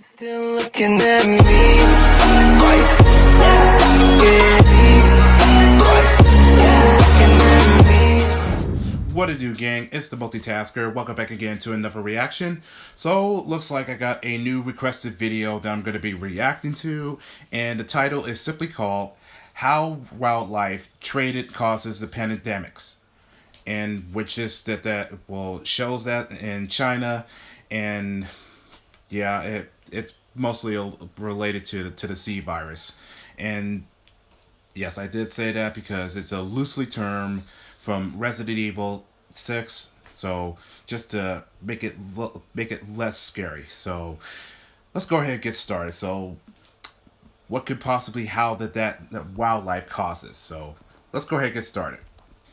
Still looking at me. What it do, gang? It's the Multitasker. Welcome back again to another reaction. So, looks like I got a new requested video that I'm going to be reacting to, and the title is simply called How Wildlife Traded Causes the Pandemics, and which is that shows that in China, and yeah, it's mostly related to the C virus, and yes, I did say that because it's a loosely term from Resident Evil 6. So just to make it less scary. So let's go ahead and get started. So what could possibly how that wildlife causes? So let's go ahead and get started.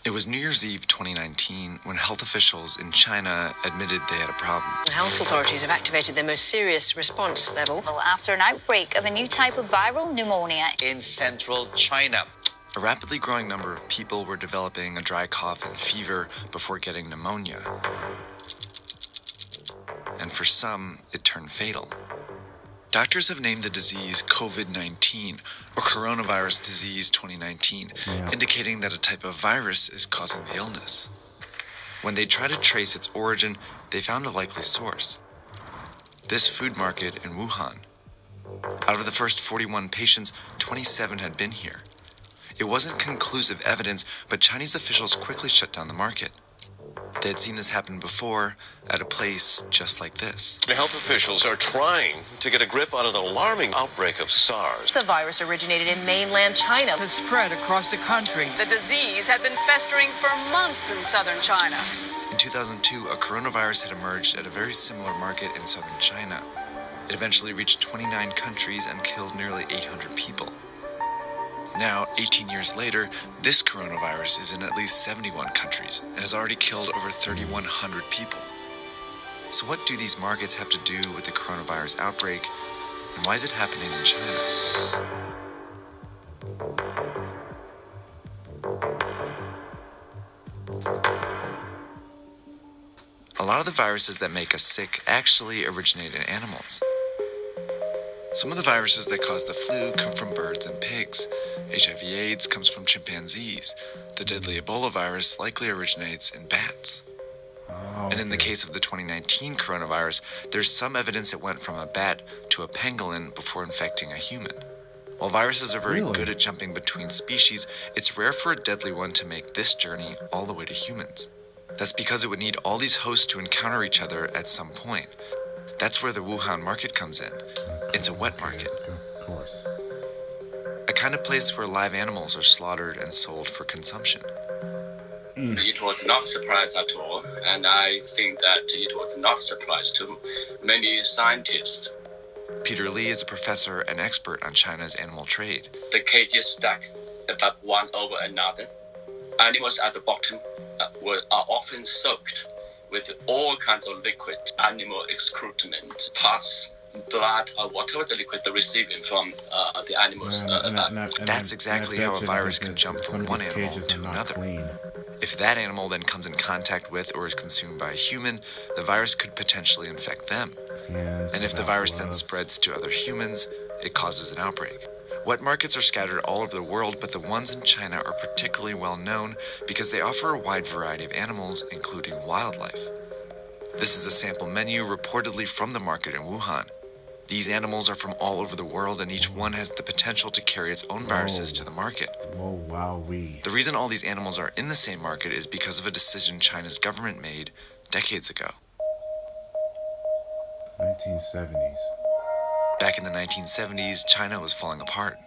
It was New Year's Eve 2019 when health officials in China admitted they had a problem. Health authorities have activated their most serious response level after an outbreak of a new type of viral pneumonia in central China. A rapidly growing number of people were developing a dry cough and fever before getting pneumonia. And for some, it turned fatal. Doctors have named the disease COVID-19, or Coronavirus Disease 2019, indicating that a type of virus is causing the illness. When they tried to trace its origin, they found a likely source: this food market in Wuhan. Out of the first 41 patients, 27 had been here. It wasn't conclusive evidence, but Chinese officials quickly shut down the market. They had seen this happen before at a place just like this. The health officials are trying to get a grip on an alarming outbreak of SARS. The virus originated in mainland China. Has spread across the country. The disease had been festering for months in southern China. In 2002, a coronavirus had emerged at a very similar market in southern China. It eventually reached 29 countries and killed nearly 800 people. Now, 18 years later, this coronavirus is in at least 71 countries and has already killed over 3,100 people. So what do these markets have to do with the coronavirus outbreak, and why is it happening in China? A lot of the viruses that make us sick actually originate in animals. Some of the viruses that cause the flu come from birds and pigs. HIV/AIDS comes from chimpanzees. The deadly Ebola virus likely originates in bats. And in the case of the 2019 coronavirus, there's some evidence it went from a bat to a pangolin before infecting a human. While viruses are very good at jumping between species, it's rare for a deadly one to make this journey all the way to humans. That's because it would need all these hosts to encounter each other at some point. That's where the Wuhan market comes in. It's a wet market. Of course. A kind of place where live animals are slaughtered and sold for consumption. It was not a surprise at all, and I think that it was not a surprise to many scientists. Peter Lee is a professor and expert on China's animal trade. The cages stacked above one over another. Animals at the bottom are often soaked with all kinds of liquid, animal excrement, pus, blood, or whatever the liquid they're receiving from the animals. That's exactly how a virus can jump from one animal to another. If that animal then comes in contact with or is consumed by a human, the virus could potentially infect them. And if the virus then spreads to other humans, it causes an outbreak. Wet markets are scattered all over the world, but the ones in China are particularly well known because they offer a wide variety of animals, including wildlife. This is a sample menu reportedly from the market in Wuhan. These animals are from all over the world, and each one has the potential to carry its own viruses to the market. The reason all these animals are in the same market is because of a decision China's government made decades ago. 1970s. Back in the 1970s, China was falling apart.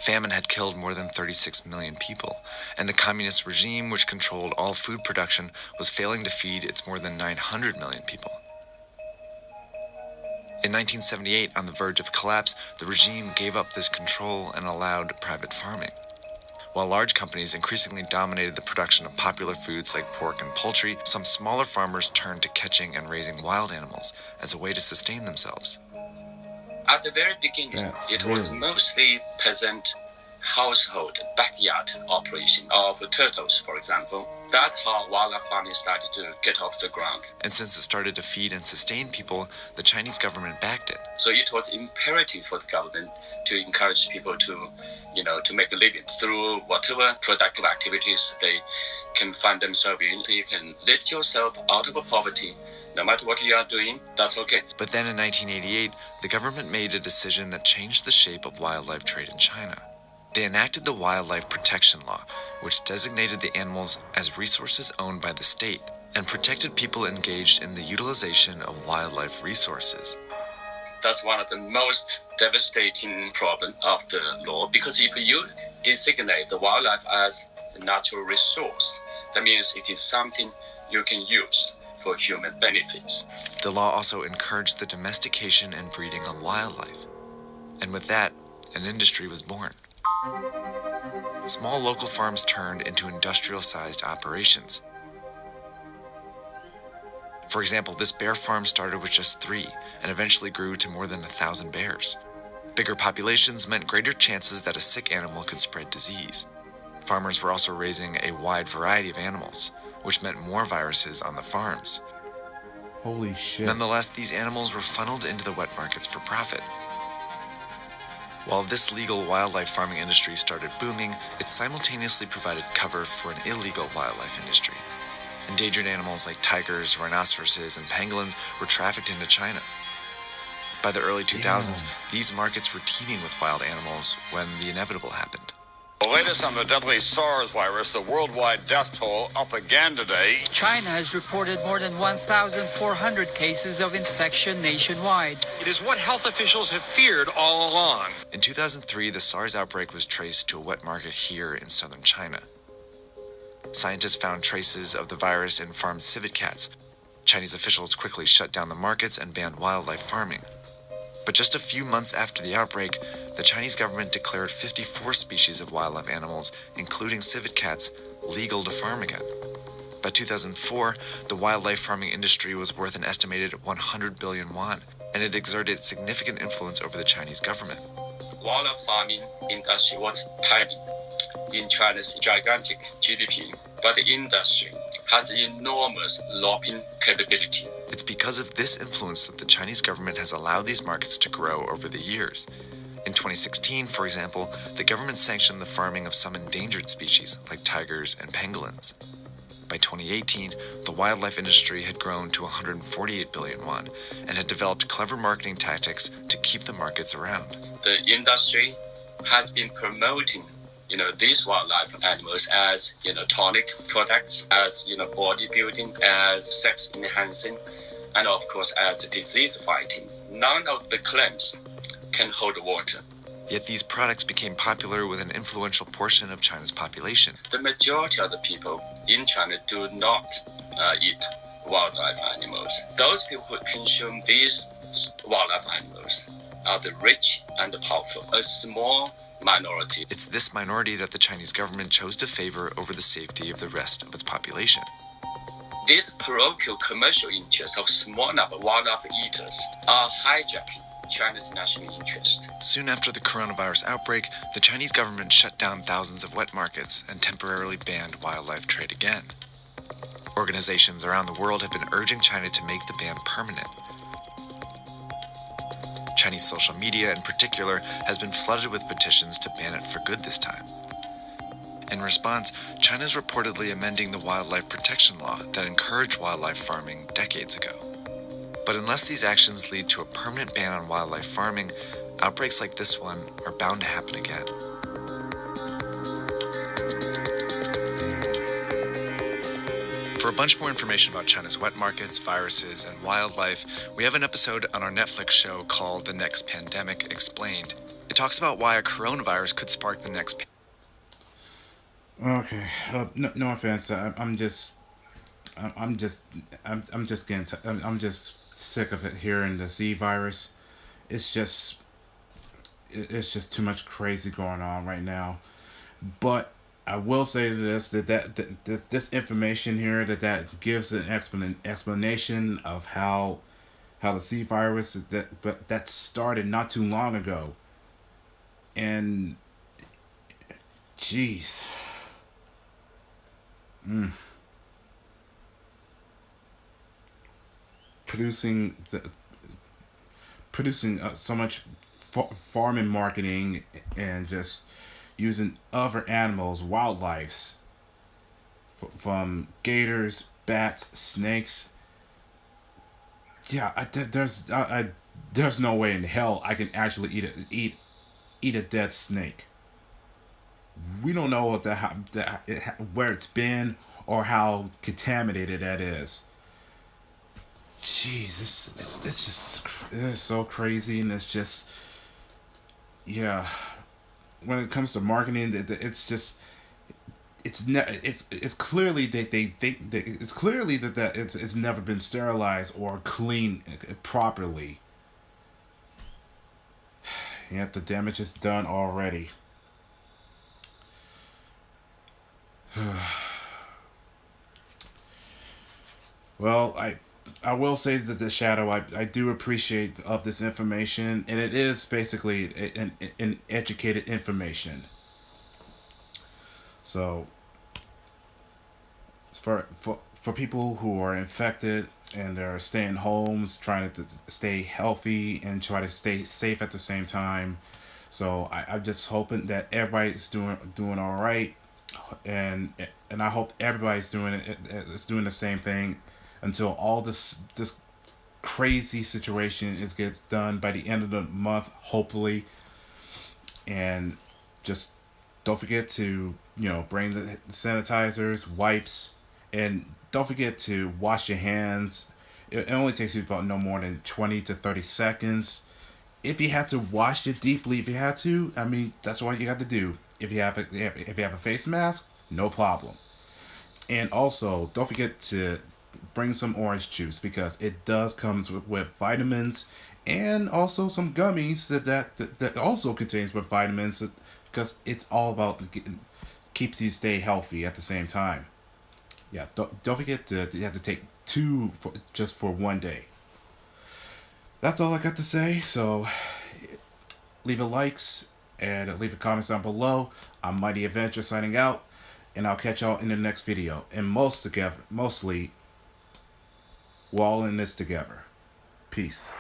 Famine had killed more than 36 million people, and the communist regime, which controlled all food production, was failing to feed its more than 900 million people. In 1978, on the verge of collapse, the regime gave up this control and allowed private farming. While large companies increasingly dominated the production of popular foods like pork and poultry, some smaller farmers turned to catching and raising wild animals as a way to sustain themselves. At the very beginning, it was mostly peasant household backyard operation of turtles, for example. That's how wildlife farming started to get off the ground. And since it started to feed and sustain people, the Chinese government backed it. So it was imperative for the government to encourage people to, to make a living through whatever productive activities they can find themselves in. So you can lift yourself out of poverty. No matter what you are doing, that's okay. But then in 1988, the government made a decision that changed the shape of wildlife trade in China. They enacted the Wildlife Protection Law, which designated the animals as resources owned by the state and protected people engaged in the utilization of wildlife resources. That's one of the most devastating problems of the law, because if you designate the wildlife as a natural resource, that means it is something you can use for human benefits. The law also encouraged the domestication and breeding of wildlife. And with that, an industry was born. Small local farms turned into industrial-sized operations. For example, this bear farm started with just 3 and eventually grew to more than 1,000 bears. Bigger populations meant greater chances that a sick animal could spread disease. Farmers were also raising a wide variety of animals, which meant more viruses on the farms. Holy shit. Nonetheless, these animals were funneled into the wet markets for profit. While this legal wildlife farming industry started booming, it simultaneously provided cover for an illegal wildlife industry. Endangered animals like tigers, rhinoceroses, and pangolins were trafficked into China. By the early 2000s, these markets were teeming with wild animals when the inevitable happened. The latest on the deadly SARS virus, the worldwide death toll up again today. China has reported more than 1,400 cases of infection nationwide. It is what health officials have feared all along. In 2003, the SARS outbreak was traced to a wet market here in southern China. Scientists found traces of the virus in farmed civet cats. Chinese officials quickly shut down the markets and banned wildlife farming. But just a few months after the outbreak, the Chinese government declared 54 species of wildlife animals, including civet cats, legal to farm again. By 2004, the wildlife farming industry was worth an estimated 100 billion yuan, and it exerted significant influence over the Chinese government. Wildlife farming industry was tiny in China's gigantic GDP, but the industry has enormous lobbying capability. It's because of this influence that the Chinese government has allowed these markets to grow over the years. In 2016, for example, the government sanctioned the farming of some endangered species like tigers and pangolins. By 2018, the wildlife industry had grown to 148 billion yuan and had developed clever marketing tactics to keep the markets around. The industry has been promoting these wildlife animals as, tonic products, as, bodybuilding, as sex enhancing, and of course as disease fighting. None of the claims can hold water. Yet these products became popular with an influential portion of China's population. The majority of the people in China do not eat wildlife animals. Those people who consume these wildlife animals are the rich and the powerful, a small minority. It's this minority that the Chinese government chose to favor over the safety of the rest of its population. These parochial commercial interests of small number of wildlife eaters are hijacking China's national interest. Soon after the coronavirus outbreak, the Chinese government shut down thousands of wet markets and temporarily banned wildlife trade again. Organizations around the world have been urging China to make the ban permanent. Chinese social media, in particular, has been flooded with petitions to ban it for good this time. In response, China is reportedly amending the wildlife protection law that encouraged wildlife farming decades ago. But unless these actions lead to a permanent ban on wildlife farming, outbreaks like this one are bound to happen again. For a bunch more information about China's wet markets, viruses, and wildlife, we have an episode on our Netflix show called The Next Pandemic Explained. It talks about why a coronavirus could spark the next Okay, no offense. I'm just sick of it hearing the Z virus. It's just too much crazy going on right now. But I will say this, this information here that gives an explanation of how the Z virus that started not too long ago, and Jeez. Producing so much farming marketing and just using other animals, wildlife, from gators, bats, snakes. Yeah, there's no way in hell I can actually eat a dead snake. We don't know what where it's been or how contaminated that is. Jeez, it's so crazy, and it's just, yeah. When it comes to marketing, it's just, it's clearly that they think that it's clearly that it's never been sterilized or cleaned properly. Yet the damage is done already. Well, I will say that the Shadow, I do appreciate of this information, and it is basically an educated information. So for people who are infected and they're staying homes, trying to stay healthy and try to stay safe at the same time. So I'm just hoping that everybody's doing all right, and I hope everybody's doing the same thing until all this crazy situation gets done by the end of the month, hopefully. And just don't forget to, bring the sanitizers, wipes, and don't forget to wash your hands. It only takes you about no more than 20 to 30 seconds. If you have to wash it deeply, if you have to, I mean, that's what you got to do. If you have a face mask, no problem. And also, don't forget to bring some orange juice, because it does comes with vitamins, and also some gummies that also contains with vitamins, because it's all about keeps you stay healthy at the same time. Yeah, don't forget you have to take 2 just for one day. That's all I got to say. So leave a likes and leave a comments down below. I'm Mighty Adventure signing out, and I'll catch y'all in the next video. And mostly, we're all in this together. Peace.